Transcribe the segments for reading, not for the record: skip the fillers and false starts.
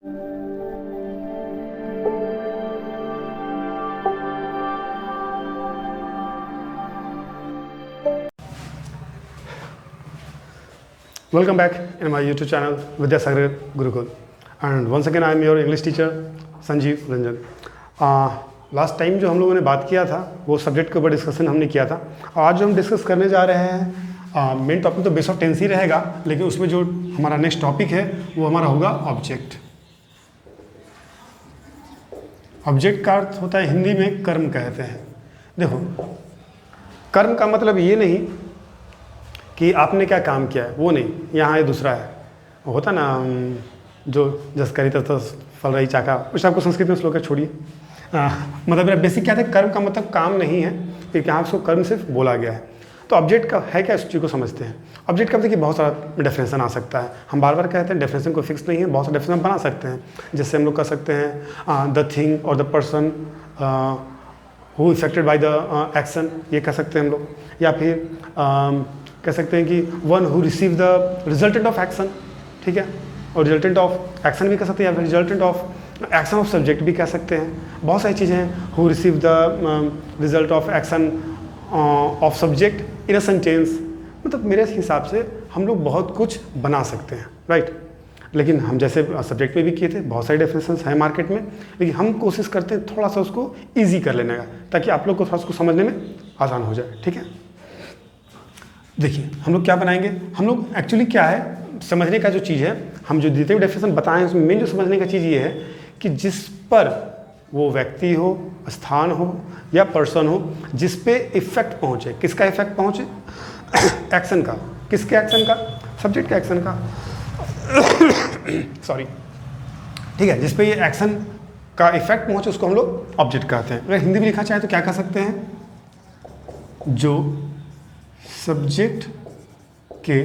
Welcome back in my YouTube channel Vidyasagar Gurukul, and once again I am your English teacher Sanjeev Ranjan. Last time जो हम लोगों ने बात किया था वो सब्जेक्ट के ऊपर डिस्कशन हमने किया था। आज जो हम डिस्कस करने जा रहे हैं मेन टॉपिक तो बेस ऑफ टेंस ही रहेगा, लेकिन उसमें जो हमारा नेक्स्ट टॉपिक है वो हमारा होगा ऑब्जेक्ट। ऑब्जेक्ट का अर्थ होता है हिंदी में कर्म कहते हैं। देखो, कर्म का मतलब ये नहीं कि आपने क्या काम किया है, वो नहीं, यहाँ ये दूसरा है। होता ना जो जस करी तस फल रही चाका, उस आपको संस्कृत में श्लोक है, छोड़िए। मतलब मेरा बेसिक क्या था, कर्म का मतलब काम नहीं है, फिर यहाँ उसको कर्म सिर्फ बोला गया है। तो ऑब्जेक्ट का है क्या, इस चीज़ को समझते हैं। ऑब्जेक्ट का मतलब कि बहुत सारा डेफिनेशन आ सकता है। हम बार बार कहते हैं डेफिनेशन कोई फिक्स नहीं है, बहुत सारे डेफिनेशन बना सकते हैं। जैसे हम लोग कह सकते हैं द थिंग और the person who affected by the action, ये कह सकते हैं हम लोग। या फिर कह सकते हैं कि one who receive the resultant of action, ठीक है, और रिजल्टेंट ऑफ एक्शन भी कह सकते हैं, या फिर resultant of action of subject भी कह सकते हैं। बहुत सारी चीज़ें हैं। Who receive the result of action of subject in a sentence, मतलब मेरे हिसाब से हम लोग बहुत कुछ बना सकते हैं, राइट। लेकिन हम जैसे सब्जेक्ट में भी किए थे, बहुत सारे डेफिनेशंस हैं मार्केट में, लेकिन हम कोशिश करते हैं थोड़ा सा उसको ईजी कर लेने का, ताकि आप लोग को थोड़ा उसको समझने में आसान हो जाए, ठीक है। देखिए हम लोग क्या बनाएंगे, हम लोग एक्चुअली क्या है समझने का जो चीज़ है, हम जो जितने भी डेफिनेशन बताएं उसमें मेन जो समझने का चीज़ ये है कि जिस पर वो व्यक्ति हो, स्थान हो या पर्सन हो, जिस पे इफेक्ट पहुँचे। किसका इफेक्ट पहुँचे? एक्शन का। किसके एक्शन का? सब्जेक्ट के एक्शन का। सॉरी, ठीक है, जिस पे ये एक्शन का इफेक्ट पहुँचे उसको हम लोग ऑब्जेक्ट कहते हैं। अगर हिंदी में लिखा चाहे तो क्या कह सकते हैं? जो सब्जेक्ट के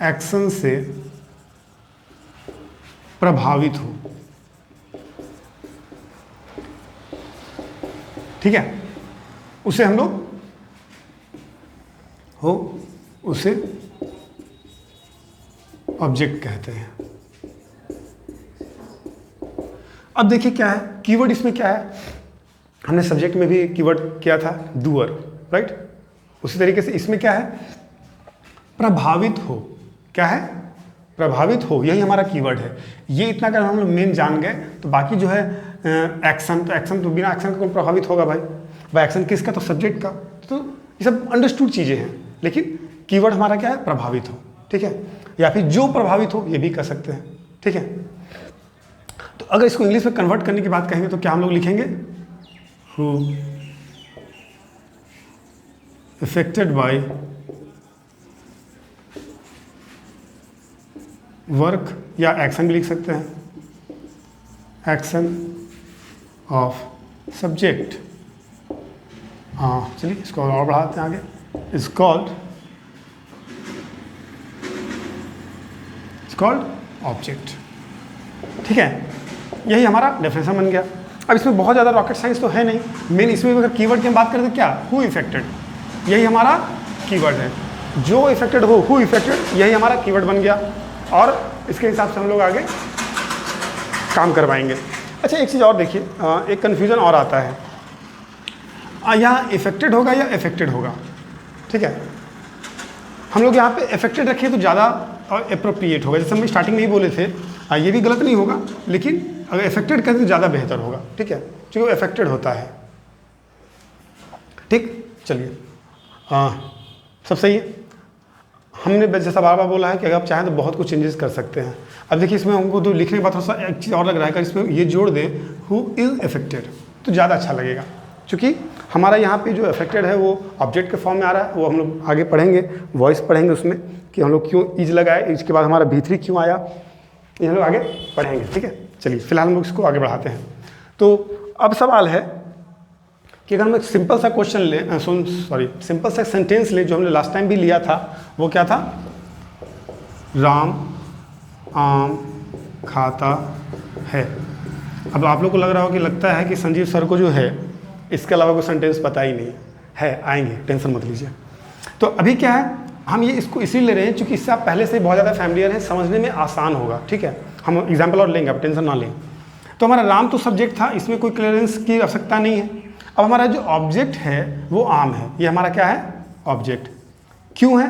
एक्शन से प्रभावित हो, ठीक है, उसे हम लोग उसे ऑब्जेक्ट कहते हैं। अब देखिए क्या है कीवर्ड, इसमें क्या है, हमने सब्जेक्ट में भी कीवर्ड किया था डूअर, राइट। उसी तरीके से इसमें क्या है, प्रभावित हो। क्या है? प्रभावित हो, यही हमारा कीवर्ड है। ये इतना अगर हम लोग मेन जान गए तो बाकी जो है एक्शन, तो एक्शन तो बिना एक्शन का कौन प्रभावित होगा भाई एक्शन किसका? तो सब्जेक्ट का। तो ये सब अंडरस्टूड चीज़ें हैं, लेकिन कीवर्ड हमारा क्या है? प्रभावित हो, ठीक है, या फिर जो प्रभावित हो, ये भी कह सकते हैं, ठीक है। तो अगर इसको इंग्लिश में कन्वर्ट करने की बात कहेंगे तो क्या हम लोग लिखेंगे? हु affected by वर्क, या एक्शन भी लिख सकते हैं, एक्शन ऑफ सब्जेक्ट। चलिए इसको और बढ़ाते हैं आगे। इज कॉल्ड ऑब्जेक्ट, ठीक है। यही हमारा डेफिनेशन बन गया। अब इसमें बहुत ज़्यादा रॉकेट साइंस तो है नहीं, मेन इसमें अगर कीवर्ड की हम बात करें तो क्या? हु इफेक्टेड, यही हमारा कीवर्ड है। जो इफेक्टेड हो, हु इफेक्टेड, यही हमारा कीवर्ड बन गया, और इसके हिसाब से हम लोग आगे काम करवाएंगे। अच्छा, एक चीज़ और देखिए, एक कन्फ्यूज़न और आता है, यहाँ इफेक्टेड होगा या इफेक्टेड होगा, ठीक है। हम लोग यहाँ पे इफेक्टेड रखें तो ज़्यादा और अप्रोप्रिएट होगा। जैसे हम स्टार्टिंग में ही बोले थे, ये भी गलत नहीं होगा, लेकिन अगर इफेक्टेड कहते तो ज़्यादा बेहतर होगा, ठीक है, क्योंकि वो इफेक्टेड होता है, ठीक। चलिए, सब सही है। हमने जैसा बार बार बोला है कि अगर आप चाहें तो बहुत कुछ चेंजेस कर सकते हैं। अब देखिए इसमें हमको तो लिखने के बाद थोड़ा सा एक चीज़ और लग रहा है कि इसमें ये जोड़ दें हु इज़ अफेक्टेड, तो ज़्यादा अच्छा लगेगा, क्योंकि हमारा यहाँ पे जो अफेक्टेड है वो ऑब्जेक्ट के फॉर्म में आ रहा है। वो हम लोग आगे पढ़ेंगे, वॉइस पढ़ेंगे उसमें कि हम लोग क्यों इज लगाए, इसके बाद हमारा V3 क्यों आया, ये हम लोग आगे पढ़ेंगे, ठीक है। चलिए फिलहाल हम लोग इसको आगे बढ़ाते हैं। तो अब सवाल है कि अगर हम एक सिंपल सा क्वेश्चन लें, सिंपल सा सेंटेंस लें जो हमने लास्ट टाइम भी लिया था, वो क्या था? राम आम खाता है। अब आप लोग को लग रहा हो कि लगता है कि संजीव सर को जो है इसके अलावा कोई सेंटेंस पता ही नहीं है, आएंगे, टेंशन मत लीजिए। तो अभी क्या है, हम ये इसको इसीलिए ले रहे हैं क्योंकि इससे आप पहले से बहुत ज़्यादा फैमिलियर हैं, समझने में आसान होगा, ठीक है। हम एग्जाम्पल और लेंगे, आप टेंशन ना लें। तो हमारा राम तो सब्जेक्ट था, इसमें कोई क्लियरेंस की आवश्यकता नहीं है। अब हमारा जो ऑब्जेक्ट है वो आम है, ये हमारा क्या है, ऑब्जेक्ट। क्यों है?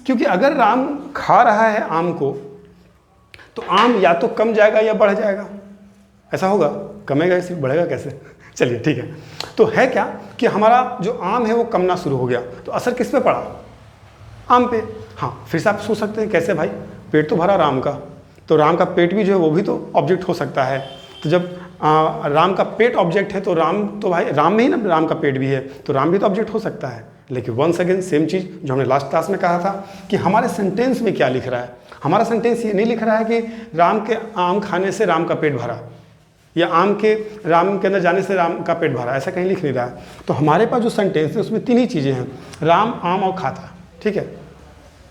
क्योंकि अगर राम खा रहा है आम को, तो आम या तो कम जाएगा या बढ़ जाएगा। ऐसा होगा? कमेगा, इसे बढ़ेगा कैसे? चलिए ठीक है। तो है क्या कि हमारा जो आम है वो कमना शुरू हो गया, तो असर किस पे पड़ा? आम पे। हाँ, फिर से आप सोच सकते हैं कैसे भाई, पेट तो भरा राम का, तो राम का पेट भी जो है वो भी तो ऑब्जेक्ट हो सकता है। तो जब राम का पेट ऑब्जेक्ट है तो राम तो भाई राम में ही ना राम का पेट भी है, तो राम भी तो ऑब्जेक्ट हो सकता है। लेकिन वंस अगेन सेम चीज़ जो हमने लास्ट क्लास में कहा था कि हमारे सेंटेंस में क्या लिख रहा है। हमारा सेंटेंस ये नहीं लिख रहा है कि राम के आम खाने से राम का पेट भरा, या राम के अंदर जाने से राम का पेट भरा, ऐसा कहीं लिख नहीं रहा है। तो हमारे पास जो सेंटेंस है उसमें तीन ही चीज़ें हैं, राम, आम और खाता। ठीक है,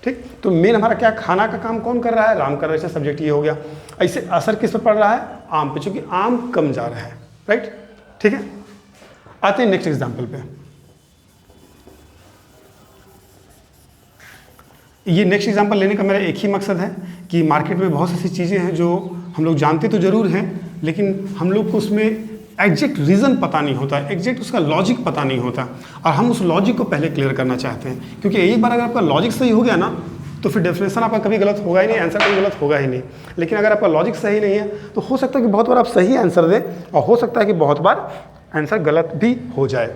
ठीक। तो मेन हमारा क्या, खाना का काम कौन कर रहा है? राम कर रहा है, सब्जेक्ट ये हो गया। ऐसे असर किस पे पड़ रहा है? आम पे, चूंकि आम कम जा रहा है। राइट, ठीक है। आते हैं नेक्स्ट एग्जाम्पल पे। ये नेक्स्ट एग्जाम्पल लेने का मेरा एक ही मकसद है कि मार्केट में बहुत सी चीज़ें हैं जो हम लोग जानते तो जरूर हैं, लेकिन हम लोग को उसमें एग्जैक्ट रीज़न पता नहीं होता, एग्जैक्ट उसका लॉजिक पता नहीं होता, और हम उस लॉजिक को पहले क्लियर करना चाहते हैं। क्योंकि एक बार अगर आपका लॉजिक सही हो गया ना, तो फिर डेफिनेशन आपका कभी गलत होगा ही नहीं, आंसर कभी गलत होगा ही नहीं। लेकिन अगर आपका लॉजिक सही नहीं है तो हो सकता है कि बहुत बार आप सही आंसर दें, और हो सकता है कि बहुत बार आंसर गलत भी हो जाए।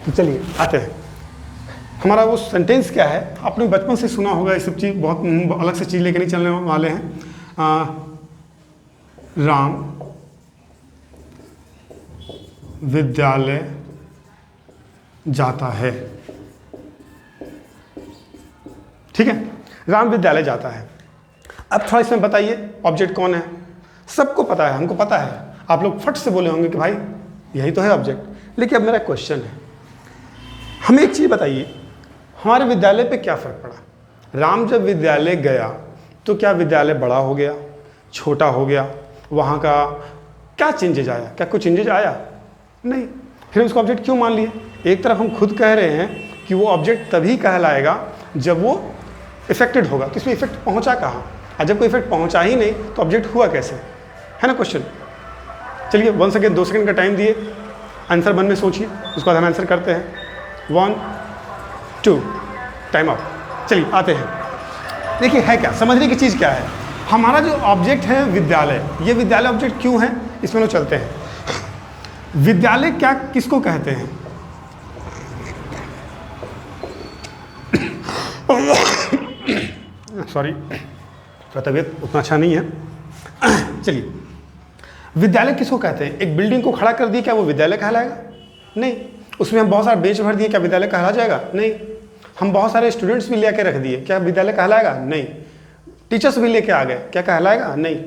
तो चलिए आते हैं, हमारा वो सेंटेंस क्या है। आपने बचपन से सुना होगा, ये सब चीज़ बहुत अलग से चीज़ लेकर नहीं चलने वाले हैं। राम विद्यालय जाता है। ठीक है, राम विद्यालय जाता है। अब थोड़ा इसमें बताइए ऑब्जेक्ट कौन है? सबको पता है, हमको पता है, आप लोग फट से बोले होंगे कि भाई यही तो है ऑब्जेक्ट। लेकिन अब मेरा क्वेश्चन है, हमें एक चीज़ बताइए, हमारे विद्यालय पे क्या फ़र्क पड़ा? राम जब विद्यालय गया तो क्या विद्यालय बड़ा हो गया, छोटा हो गया? वहाँ का क्या चेंजेज आया? क्या कोई चेंजेज आया? नहीं। फिर उसको ऑब्जेक्ट क्यों मान लिए? एक तरफ हम खुद कह रहे हैं कि वो ऑब्जेक्ट तभी कहलाएगा जब वो इफेक्टेड होगा, तो इसमें इफेक्ट पहुंचा कहाँ? और जब कोई इफेक्ट पहुंचा ही नहीं तो ऑब्जेक्ट हुआ कैसे? है ना क्वेश्चन। चलिए 1 सेकेंड 2 सेकेंड का टाइम दिए, आंसर 1 में सोचिए, उसके बाद हम आंसर करते हैं। 1 2 टाइम अप। चलिए आते हैं, देखिए है क्या, समझने की चीज़ क्या है। हमारा जो ऑब्जेक्ट है विद्यालय, ये विद्यालय ऑब्जेक्ट क्यों है, इसमें लोग चलते हैं। विद्यालय क्या किसको कहते हैं? सॉरी, तबीयत उतना अच्छा नहीं है। चलिए, विद्यालय किसको कहते हैं? एक बिल्डिंग को खड़ा कर दिए, क्या वो विद्यालय कहलाएगा? नहीं। उसमें हम बहुत सारे बेंच भर दिए, क्या विद्यालय कहला जाएगा? नहीं। हम बहुत सारे स्टूडेंट्स भी लेके रख दिए, क्या विद्यालय कहलाएगा? नहीं। टीचर्स भी लेके आ गए, क्या कहलाएगा? नहीं।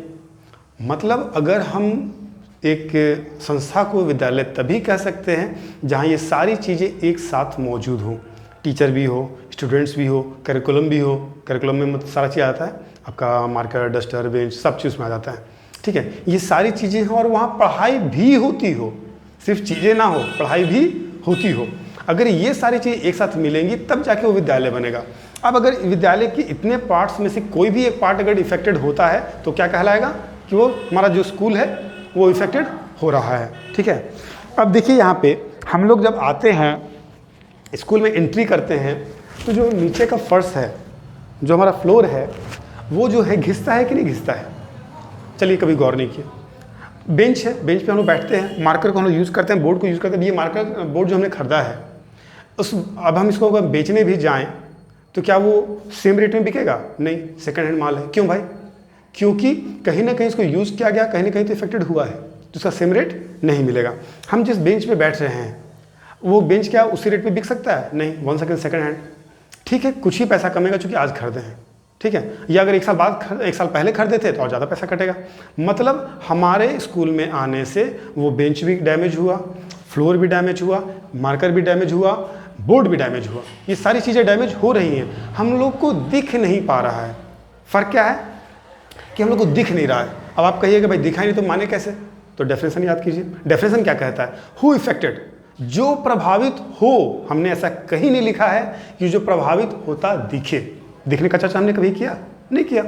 मतलब अगर हम एक संस्था को विद्यालय तभी कह सकते हैं जहाँ ये सारी चीज़ें एक साथ मौजूद हों, टीचर भी हो, स्टूडेंट्स भी हो, करिकुलम भी हो। करिकुलम में मतलब सारा चीज़ आता है, आपका मार्कर, डस्टर, बेंच, सब चीज़ में आ जाता है। ठीक है, ये सारी चीज़ें हैं, और वहाँ पढ़ाई भी होती हो, सिर्फ चीज़ें ना हो, पढ़ाई भी होती हो। अगर ये सारी चीज़ें एक साथ मिलेंगी तब जाके वो विद्यालय बनेगा। अब अगर विद्यालय के इतने पार्ट्स में से कोई भी एक पार्ट अगर इफेक्टेड होता है तो क्या कहलाएगा कि वो हमारा जो स्कूल है वो इफेक्टेड हो रहा है। ठीक है, अब देखिए यहाँ पे हम लोग जब आते हैं स्कूल में एंट्री करते हैं, तो जो नीचे का फर्श है, जो हमारा फ्लोर है, वो जो है घिसता है कि नहीं घिसता है? चलिए कभी गौर नहीं किया। बेंच है, बेंच पे हम लोग बैठते हैं, मार्कर को हम लोग यूज़ करते हैं, बोर्ड को यूज़ करते हैं। ये मार्कर बोर्ड जो हमने खरीदा है, अब हम इसको अगर बेचने भी जाएँ तो क्या वो सेम रेट में बिकेगा? नहीं, सेकंड हैंड माल है। क्यों भाई? क्योंकि कहीं ना कहीं इसको यूज़ किया गया, कहीं ना कहीं तो इफेक्टेड हुआ है, तो उसका सेम रेट नहीं मिलेगा। हम जिस बेंच पे बैठ रहे हैं वो बेंच क्या उसी रेट पे बिक सकता है? नहीं, 1 सेकेंड सेकंड हैंड। ठीक है, कुछ ही पैसा कमेगा चूँकि आज खरीदे हैं। ठीक है, या अगर एक साल पहले खरीदे थे तो और ज़्यादा पैसा कटेगा। मतलब हमारे स्कूल में आने से वो बेंच भी डैमेज हुआ, फ्लोर भी डैमेज हुआ, मार्कर भी डैमेज हुआ, बोर्ड भी डैमेज हुआ। ये सारी चीज़ें डैमेज हो रही हैं, हम लोग को दिख नहीं पा रहा है। फ़र्क क्या है कि हम लोग को दिख नहीं रहा है। अब आप कहिए कि भाई दिखाई नहीं तो माने कैसे? तो डेफिनेशन याद कीजिए। डेफिनेशन क्या कहता है? हु इफेक्टेड, जो प्रभावित हो। हमने ऐसा कहीं नहीं लिखा है कि जो प्रभावित होता दिखे। दिखने का चर्चा हमने कभी किया? नहीं किया।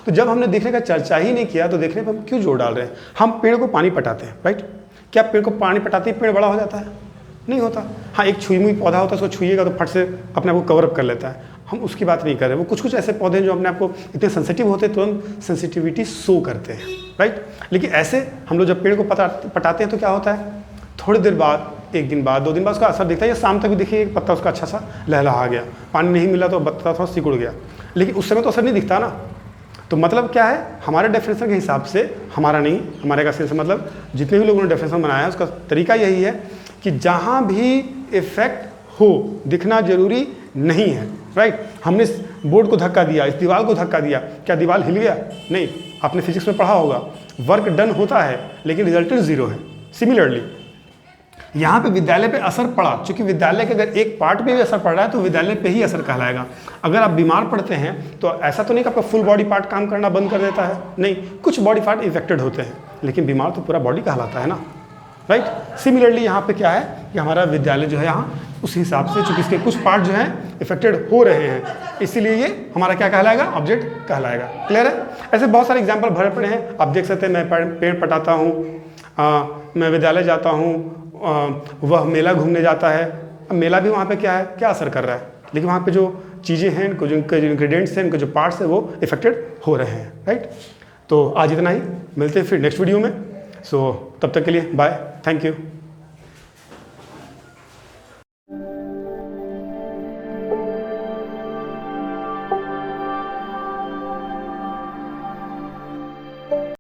तो जब हमने देखने का चर्चा ही नहीं किया तो देखने पर हम क्यों जोर डाल रहे हैं? हम पेड़ को पानी पटाते हैं, राइट? क्या पेड़ को पानी पटाते ही पेड़ बड़ा हो जाता है? नहीं होता। हाँ, एक छुई मुई पौधा होता है, उसको छुइएगा तो फट से अपने आप को कवर अप कर लेता है। हम उसकी बात नहीं कर रहे। वो कुछ कुछ ऐसे पौधे हैं जो अपने आप को इतने सेंसिटिव होते हैं, तुरंत सेंसिटिविटी शो करते हैं, राइट? लेकिन ऐसे हम लोग जब पेड़ को पटाते हैं तो क्या होता है? थोड़ी देर बाद, 1 दिन बाद, 2 दिन बाद उसका असर दिखता है, या शाम तक भी देखिए पत्ता उसका अच्छा सा लहलहा गया, पानी नहीं मिला तो पत्ता थोड़ा सिकुड़ गया, लेकिन उस समय तो असर नहीं दिखता ना। तो मतलब क्या है? हमारे डेफिनेशन के हिसाब से, हमारा नहीं, हमारे का से मतलब जितने भी लोगों ने डेफिनेशन बनाया है उसका तरीका यही है कि जहाँ भी इफेक्ट हो दिखना जरूरी नहीं है, राइट? हमने इस बोर्ड को धक्का दिया, इस दीवार को धक्का दिया, क्या दीवार हिल गया? नहीं। आपने फिजिक्स में पढ़ा होगा, वर्क डन होता है लेकिन रिजल्टेंट 0 है। सिमिलरली यहाँ पे विद्यालय पे असर पड़ा, क्योंकि विद्यालय के अगर एक पार्ट पे भी असर पड़ रहा है तो विद्यालय पे ही असर कहलाएगा। अगर आप बीमार पड़ते हैं तो ऐसा तो नहीं कि आपका फुल बॉडी पार्ट काम करना बंद कर देता है, नहीं, कुछ बॉडी पार्ट इफेक्टेड होते हैं, लेकिन बीमार तो पूरा बॉडी कहलाता है ना, राइट? सिमिलरली यहाँ पे क्या है कि हमारा विद्यालय जो है यहाँ उस हिसाब से, चूंकि इसके कुछ पार्ट जो हैं इफेक्टेड हो रहे हैं, इसीलिए ये हमारा क्या कहलाएगा? ऑब्जेक्ट कहलाएगा। क्लियर है? ऐसे बहुत सारे एग्जाम्पल भरे पड़े हैं, आप देख सकते हैं। मैं पेड़ पटाता हूँ, मैं विद्यालय जाता हूँ, वह मेला घूमने जाता है। अब मेला भी वहाँ पे क्या है, क्या असर कर रहा है? लेकिन वहाँ पे जो चीज़ें हैं, इनको जो इंग्रेडिएंट्स हैं, इनके जो पार्ट्स हैं वो इफेक्टेड हो रहे हैं, राइट? तो आज इतना ही, मिलते हैं फिर नेक्स्ट वीडियो में। सो तब तक के लिए बाय, थैंक यू।